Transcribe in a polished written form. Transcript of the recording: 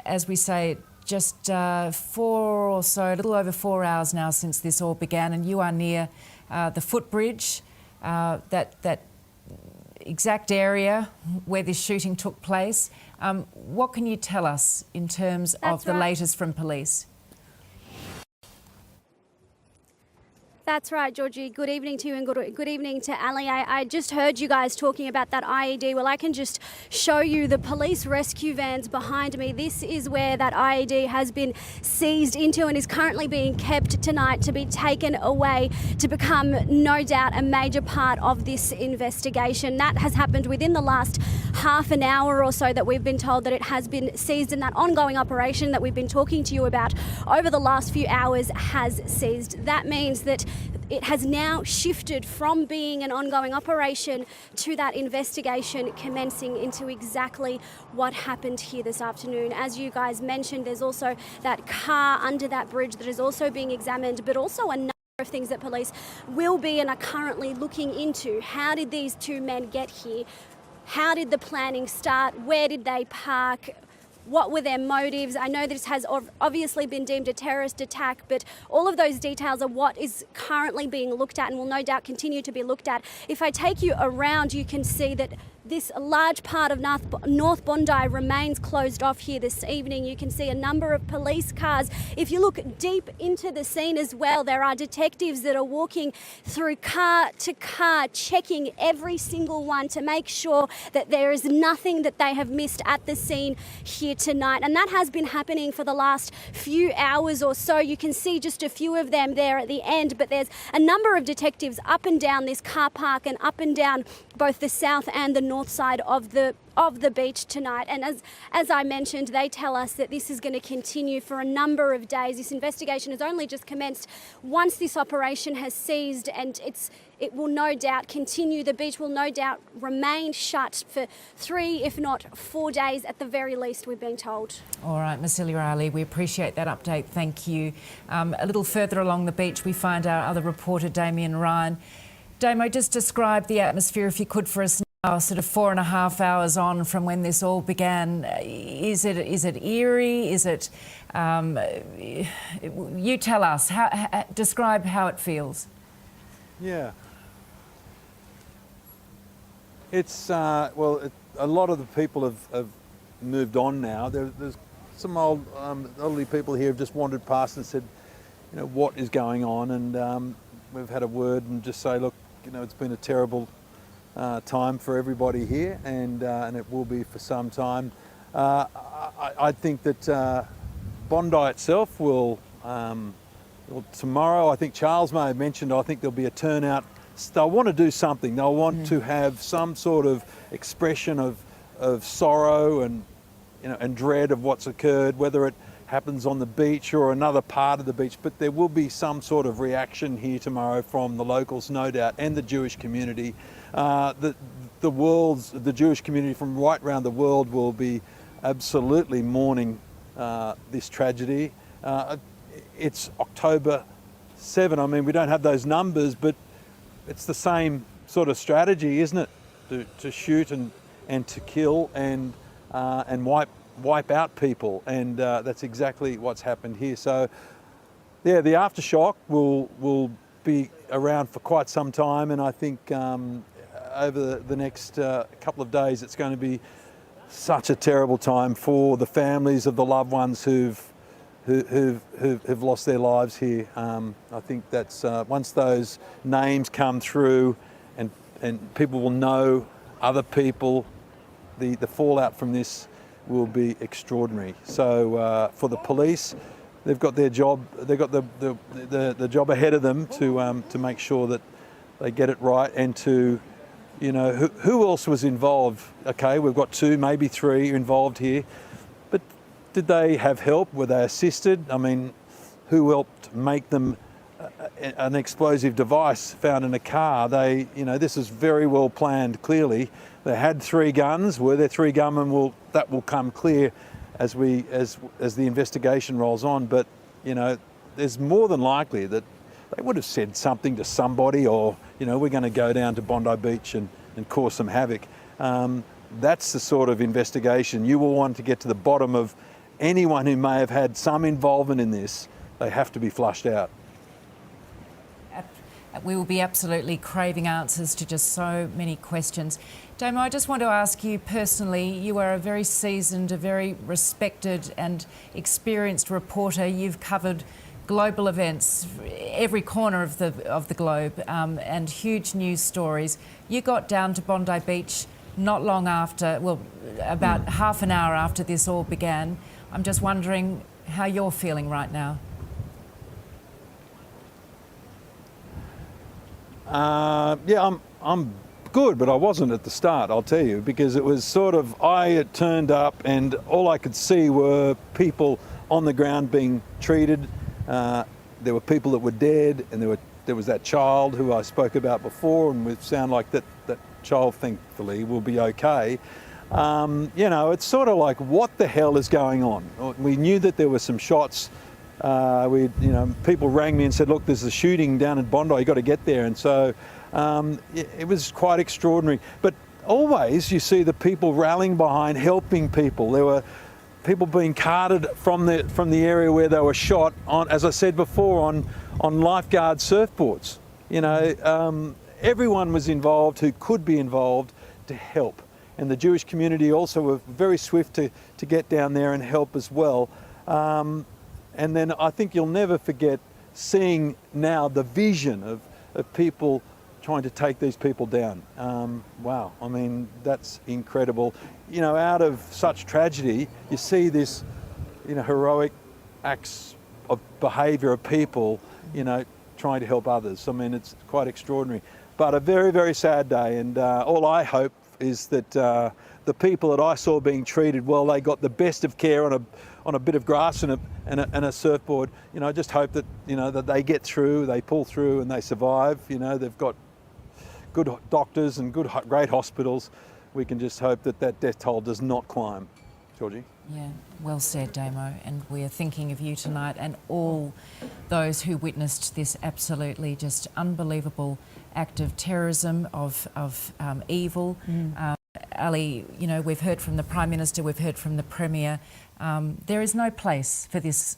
as we say, just a little over 4 hours now since this all began, and you are near the footbridge, that exact area where this shooting took place. What can you tell us in terms of the latest from police? That's right, Georgie. Good evening to you and good evening to Ali. I just heard you guys talking about that IED. Well, I can just show you the police rescue vans behind me. This is where that IED has been seized into and is currently being kept tonight to be taken away to become, no doubt, a major part of this investigation. That has happened within the last half an hour or so that we've been told that it has been seized, and that ongoing operation that we've been talking to you about over the last few hours has ceased. That means that it has now shifted from being an ongoing operation to that investigation commencing into exactly what happened here this afternoon. As you guys mentioned, there's also that car under that bridge that is also being examined, but also a number of things that police will be and are currently looking into. How did these two men get here? How did the planning start? Where did they park? What were their motives? I know this has obviously been deemed a terrorist attack, but all of those details are what is currently being looked at and will no doubt continue to be looked at. If I take you around, you can see that this large part of North Bondi remains closed off here this evening. You can see a number of police cars. If you look deep into the scene as well, there are detectives that are walking through car to car, checking every single one to make sure that there is nothing that they have missed at the scene here tonight. And that has been happening for the last few hours or so. You can see just a few of them there at the end, but there's a number of detectives up and down this car park and up and down both the south and the north side of the beach tonight. And as I mentioned, they tell us that this is going to continue for a number of days. This investigation has only just commenced. Once this operation has ceased, and it will no doubt continue, the beach will no doubt remain shut for 3, if not 4 days at the very least, we've been told. All right, Masilia Ali, we appreciate that update. Thank you. A little further along the beach, we find our other reporter, Damien Ryan. Damo, just describe the atmosphere, if you could, for us now, sort of 4.5 hours on from when this all began. Is it eerie? Is it? You tell us. Describe how it feels. Yeah. It's well, a lot of the people have moved on now. There's some elderly people here have just wandered past and said, you know, what is going on? And we've had a word and just say, look, you know, it's been a terrible time for everybody here, and it will be for some time. I think that Bondi itself will, tomorrow, I think Charles may have mentioned, I think there'll be a turnout. They'll want to do something. They'll want to have some sort of expression of sorrow and, you know, and dread of what's occurred, whether it happens on the beach or another part of the beach, but there will be some sort of reaction here tomorrow from the locals, no doubt, and the Jewish community. The Jewish community from right around the world will be absolutely mourning this tragedy. It's October 7. I mean, we don't have those numbers, but it's the same sort of strategy, isn't it? To shoot and to kill and wipe out people, and that's exactly what's happened here. So yeah, the aftershock will be around for quite some time, and I think over the next couple of days it's going to be such a terrible time for the families of the loved ones who've lost their lives here. I think that's once those names come through and people will know other people, the fallout from this will be extraordinary. So for the police, they've got their job. They've got the job ahead of them to make sure that they get it right, and to, you know, who else was involved? Okay, we've got 2, maybe 3 involved here, but did they have help? Were they assisted? I mean, who helped make them an explosive device found in a car? They, you know, this is very well planned. Clearly, they had 3 guns. Were there 3 gunmen? That will come clear as the investigation rolls on. But, you know, there's more than likely that they would have said something to somebody, or, you know, we're going to go down to Bondi Beach and cause some havoc. That's the sort of investigation you will want to get to the bottom of anyone who may have had some involvement in this, they have to be flushed out. We will be absolutely craving answers to just so many questions. Damo, I just want to ask you personally, you are a very seasoned, a very respected and experienced reporter. You've covered global events, every corner of the globe, and huge news stories. You got down to Bondi Beach not long after, well, about half an hour after this all began. I'm just wondering how you're feeling right now. Yeah, I'm good, but I wasn't at the start, I'll tell you, because it was sort of, I turned up and all I could see were people on the ground being treated. There were people that were dead, and there was that child who I spoke about before, and it sounded like that child, thankfully, will be okay. You know, it's sort of like, what the hell is going on? We knew that there were some shots. People rang me and said, look, there's a shooting down in Bondi, you got to get there. And so it was quite extraordinary. But always you see the people rallying behind, helping people. There were people being carted from the area where they were shot on, as I said before, on lifeguard surfboards. You know, everyone was involved who could be involved to help. And the Jewish community also were very swift to get down there and help as well. And then I think you'll never forget seeing now the vision of people trying to take these people down. Wow, I mean, that's incredible. You know, out of such tragedy, you see this, you know, heroic acts of behaviour of people, you know, trying to help others. I mean, it's quite extraordinary. But a very, very sad day, and all I hope is that the people that I saw being treated well, they got the best of care on a bit of grass and a surfboard. You know, I just hope that, you know, that they get through, they pull through and they survive. You know, they've got good doctors and great hospitals. We can just hope that that death toll does not climb. Georgie? Yeah, well said, Damo. And we are thinking of you tonight and all those who witnessed this absolutely just unbelievable act of terrorism, of evil. Ali, you know, we've heard from the Prime Minister, we've heard from the Premier. There is no place for this